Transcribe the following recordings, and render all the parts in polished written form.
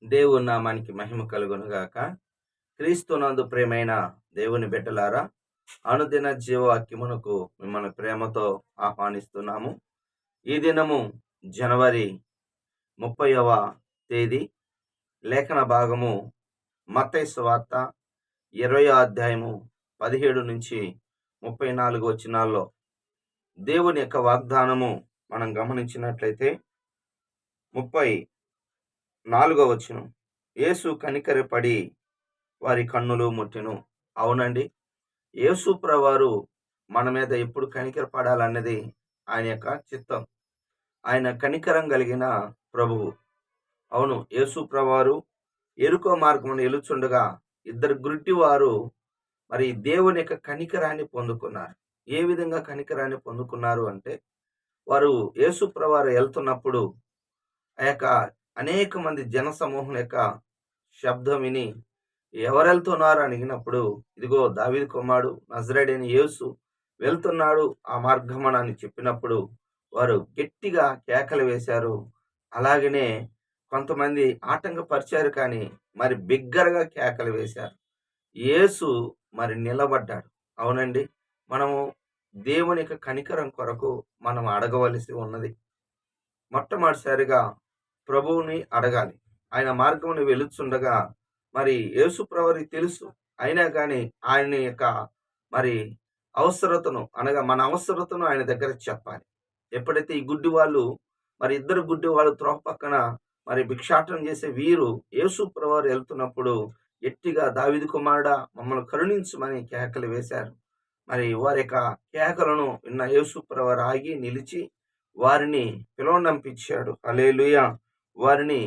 దేవుని నామానికి మహిమ కలుగునుగాక. క్రీస్తునందు ప్రియమైన దేవుని బిడ్డలారా, అనుదిన జీవవాక్యమునకు మిమ్మల్ని ప్రేమతో ఆహ్వానిస్తున్నాము. ఈ దినము జనవరి 30వ తేదీ. లేఖన భాగము మత్తయి సువార్త 20వ అధ్యాయము 17 నుంచి 34 వచనాల్లో దేవుని యొక్క వాగ్దానము మనం గమనించినట్లయితే 34వ వచనం, యేసు కనికరపడి వారి కన్నులు ముట్టెను. అవునండి, యేసు ప్రభువారు మన మీద ఎప్పుడు కనికరపడాలన్నది ఆయన యొక్క చిత్తం. ఆయన కనికరం కలిగిన ప్రభువు. అవును, యేసు ప్రభువారు ఎరుకో మార్గమున ఎలుచుండగా ఇద్దరు గుడ్డి వారు మరి దేవుని యొక్క కనికరాన్ని పొందుకున్నారు. ఏ విధంగా కనికరాన్ని పొందుకున్నారు అంటే, వారు యేసు ప్రభువారు వెళ్తున్నప్పుడు ఆ యొక్క అనేక మంది జన సమూహం యొక్క శబ్దం విని ఎవరెళ్తున్నారు అడిగినప్పుడు, ఇదిగో దావీదు కుమారుడు నజరేయుడైన యేసు వెళ్తున్నాడు ఆ మార్గమున అని చెప్పినప్పుడు వారు గట్టిగా కేకలు వేశారు. అలాగనే కొంతమంది ఆటంకపరిచారు, కానీ మరి బిగ్గరగా కేకలు వేశారు. యేసు మరి నిలబడ్డాడు. అవునండి, మనము దేవుని యొక్క కనికరం కొరకు మనం అడగవలసి ఉన్నది. మొట్టమొదటిసారిగా ప్రభువుని అడగాలి. ఆయన మార్గమును వెలుచుండగా మరి యేసు ప్రభువుకి తెలుసు. అయినా కానీ ఆయన యొక్క మరి అవసరతను అనగా మన అవసరతను ఆయన దగ్గర చెప్పాలి. ఎప్పుడైతే ఈ గుడ్డి వాళ్ళు మరి ఇద్దరు గుడ్డి వాళ్ళు త్రోవ పక్కన మరి భిక్షాటన చేసే వీరు యేసు ప్రభువారు వెళ్తున్నప్పుడు గట్టిగా దావీదు కుమారుడా మమ్మల్ని కరుణించమని కేకలు వేశారు. మరి వారి యొక్క కేకలను విన్న యేసు ప్రభువారు ఆగి నిలిచి వారిని పిలువనంపించాడు. హల్లెలూయా. వారిని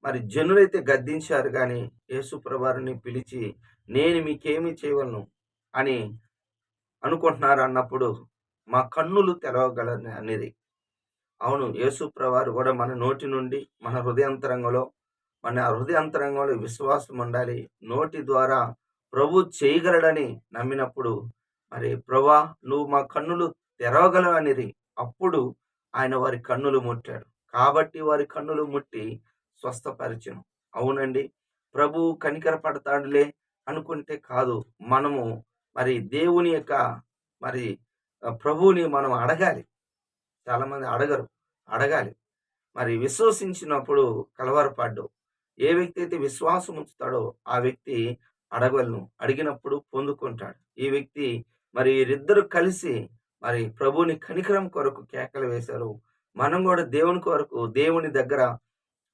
మరి జనులైతే గద్దించారు, కానీ యేసు ప్రభువారిని పిలిచి నేను మీకేమి చేయవలను అని అనుకుంటున్నారు అన్నప్పుడు మా కన్నులు తెరవగలని అనేది. అవును, యేసు ప్రభువారు కూడా మన నోటి నుండి మన హృదయాంతరంగంలో విశ్వాసం ఉండాలి. నోటి ద్వారా ప్రభు చేయగలడని నమ్మినప్పుడు మరి ప్రభువా నువ్వు మా కన్నులు తెరవగలవు అనేది. అప్పుడు ఆయన వారి కన్నులు ముట్టాడు. కాబట్టి వారి కన్నులు ముట్టి స్వస్థపరిచెను. అవునండి, ప్రభు కనికర పడతాడులే అనుకుంటే కాదు. మనము మరి దేవుని యొక్క మరి ప్రభువుని మనం అడగాలి. చాలామంది అడగాలి. మరి విశ్వసించినప్పుడు కలవరపడ్డు. ఏ వ్యక్తి అయితే విశ్వాసం ఉంచుతాడో ఆ వ్యక్తి అడగలను. అడిగినప్పుడు పొందుకుంటాడు. ఈ వ్యక్తి మరి వీరిద్దరు కలిసి మరి ప్రభువుని కనికరం కొరకు కేకలు వేశారు. మనం కూడా దేవుని కొరకు దేవుని దగ్గర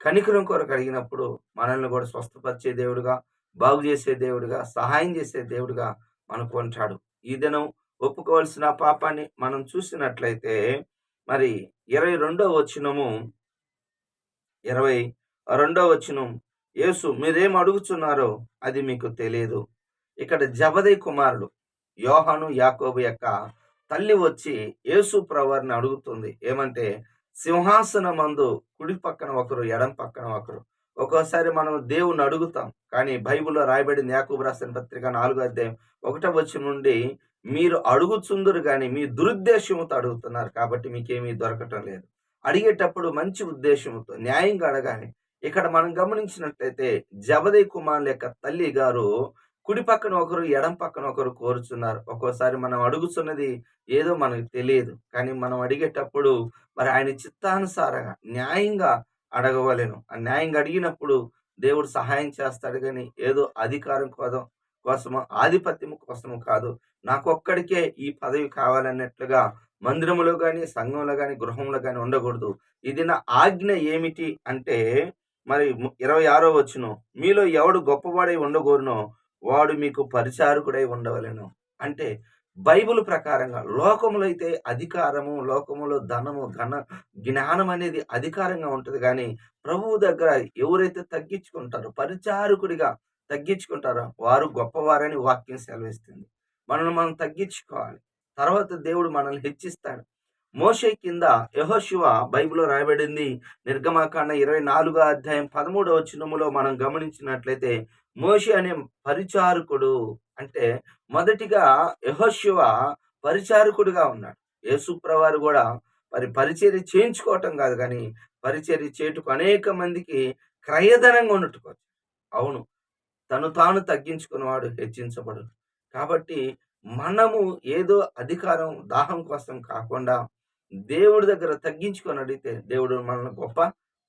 కనికరం కొరకు అడిగినప్పుడు మనల్ని కూడా స్వస్థపరిచే దేవుడుగా, బాగు చేసే దేవుడుగా, సహాయం చేసే దేవుడుగా మనకు ఉంటాడు. ఈ దినం ఒప్పుకోవాల్సిన పాపాన్ని మనం చూసినట్లయితే మరి 22వ వచనం, యేసు మీరేం అడుగుచున్నారో అది మీకు తెలియదు. ఇక్కడ జబదయి కుమారుడు యోహాను యాకోబు యొక్క తల్లి వచ్చి యేసు ప్రభువారిని అడుగుతుంది. ఏమంటే, సింహాసనమందు కుడి పక్కన ఒకరు, ఎడం పక్కన ఒకరు. ఒక్కోసారి మనం దేవుణ్ణి అడుగుతాం, కానీ బైబిల్లో రాయబడింది యాకోబు రాసిన పత్రిక 4వ అధ్యాయం 1వ వచనం నుండి, మీరు అడుగుచుందురు కానీ మీ దురుద్దేశంతో అడుగుతున్నారు కాబట్టి మీకేమీ దొరకటం లేదు. అడిగేటప్పుడు మంచి ఉద్దేశంతో న్యాయంగా అడగాలి. ఇక్కడ మనం గమనించినట్లయితే జబదయి కుమారుల యొక్క తల్లి గారు కుడి పక్కన ఒకరు, ఎడం పక్కన ఒకరు కోరుచున్నారు. ఒక్కోసారి మనం అడుగుతున్నది ఏదో మనకు తెలియదు, కానీ మనం అడిగేటప్పుడు మరి ఆయన చిత్తానుసారంగా న్యాయంగా అడగవలెను. ఆ న్యాయంగా అడిగినప్పుడు దేవుడు సహాయం చేస్తాడు, కానీ ఏదో అధికారం కోసము ఆధిపత్యం కోసము కాదు. నాకొక్కడికే ఈ పదవి కావాలన్నట్లుగా మందిరములో కానీ, సంఘంలో కానీ, గృహంలో కానీ ఉండకూడదు. ఇది నా ఆజ్ఞ ఏమిటి అంటే మరి 26వ వచనం, మీలో ఎవడు గొప్పవాడై ఉండగోరునో వాడు మీకు పరిచారకుడై ఉండవలెను. అంటే బైబిల్ ప్రకారంగా లోకములో అయితే అధికారము, లోకములో ధనము, జ్ఞానం అనేది అధికారంగా ఉంటుంది, కానీ ప్రభువు దగ్గర ఎవరైతే తగ్గించుకుంటారో, పరిచారకుడిగా తగ్గించుకుంటారో వారు గొప్పవారని వాక్యం సెలవిస్తుంది. మనల్ని మనం తగ్గించుకోవాలి. తర్వాత దేవుడు మనల్ని హెచ్చిస్తాడు. మోషే కింద యెహోషువ బైబిల్లో రాయబడింది. నిర్గమకాండ 24వ అధ్యాయం 13వ వచనములో మనం గమనించినట్లయితే మోషే అనే పరిచారకుడు అంటే మొదటిగా యెహోషువ పరిచారకుడిగా ఉన్నాడు. యేసు ప్రభువారు కూడా మరి పరిచర్య చేయించుకోవటం కాదు, కానీ పరిచర్య చేయుటకు అనేక మందికి క్రయధనంగా ఉన్నట్టుకోవచ్చు. అవును. తను తాను తగ్గించుకున్నవాడు హెచ్చించబడును. కాబట్టి మనము ఏదో అధికారం, దాహం కోసం కాకుండా దేవుడి దగ్గర తగ్గించుకొని అడిగితే దేవుడు మనల్ని గొప్ప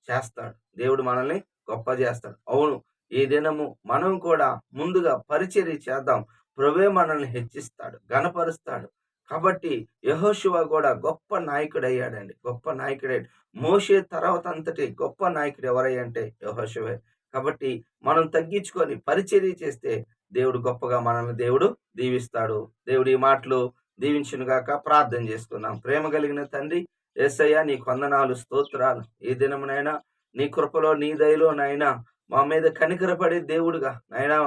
చేస్తాడు. దేవుడు మనల్ని గొప్ప చేస్తాడు. అవును. ఈ దినము మనం కూడా ముందుగా పరిచర్య చేద్దాం. ప్రభువే మనల్ని హెచ్చిస్తాడు, ఘనపరుస్తాడు. కాబట్టి యెహోషువ గూడా గొప్ప నాయకుడయ్యాడండి. గొప్ప నాయకుడయ్యాడు. మోషే తర్వాత అంతటి గొప్ప నాయకుడు ఎవరయ్యంటే యెహోషువే. కాబట్టి మనం తగ్గించుకొని పరిచర్య చేస్తే దేవుడు గొప్పగా మనల్ని దేవుడు దీవిస్తాడు. దేవుడు ఈ మాటలు దీవించునుగాక. ప్రార్థన చేసుకుందాం. ప్రేమ కలిగిన తండ్రి యేసయ్య నీకు వందనాలు, స్తోత్రాలు. ఈ దినమునైనా నీ కృపలో, నీ దయలో నాయనా మా మీద కనికరపడే దేవుడుగా నాయనా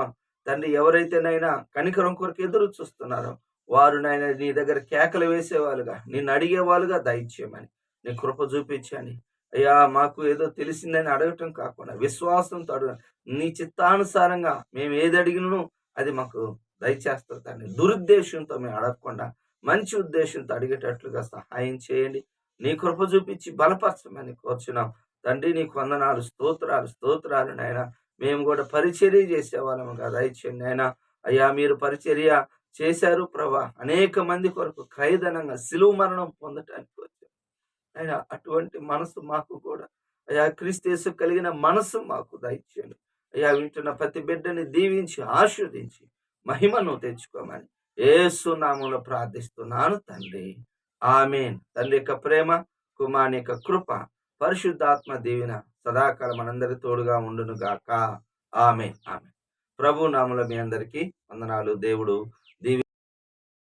తండ్రి ఎవరైతేనైనా కనికరం కొరకు ఎదురు చూస్తున్నారో వారు నాయన నీ దగ్గర కేకలు వేసేవాళ్ళుగా, నిన్ను అడిగేవాళ్ళుగా దయచేయమని నీ కృప చూపించండి. అయ్యా మాకు ఏదో తెలిసిందని అడగటం కాకుండా విశ్వాసంతో అడుగు, నీ చిత్తానుసారంగా మేము ఏది అడిగినను అది మాకు దయచేస్తారు తండ్రి. దురుద్దేశంతో మేము అడగకుండా మంచి ఉద్దేశంతో అడిగేటట్లుగా సహాయం చేయండి. నీ కృప చూపించి బలపరచమని కోరుచున్నాం తండ్రి. నీకు వందనాలు, స్తోత్రాలు, స్తోత్రాలు నాయన. మేము కూడా పరిచర్య చేసేవాళ్ళముగా దయచేయండి నాయన. అయ్యా మీరు పరిచర్య చేశారు ప్రభా. అనేక మంది కొరకు క్రయధనంగా సిలువ మరణం పొందటానికి వచ్చారు. అయినా అటువంటి మనసు మాకు కూడా అయ్యా క్రీస్తు కలిగిన మనసు మాకు దయచేయండి. అయ్యా వింటున్న ప్రతి బిడ్డని దీవించి ఆశీర్వదించి మహిమను తెచ్చుకోమని యేసు నామములో ప్రార్థిస్తున్నాను తండ్రి. ఆమేన్. తండ్రి యొక్క ప్రేమ, కుమారుని యొక్క కృప, పరిశుద్ధాత్మ దీవెన సదాకాలం మనందరి తోడుగా ఉండును గాక. ఆమేన్. ఆమేన్. ప్రభు నామములో మీ అందరికీ వందనాలు. దేవుడు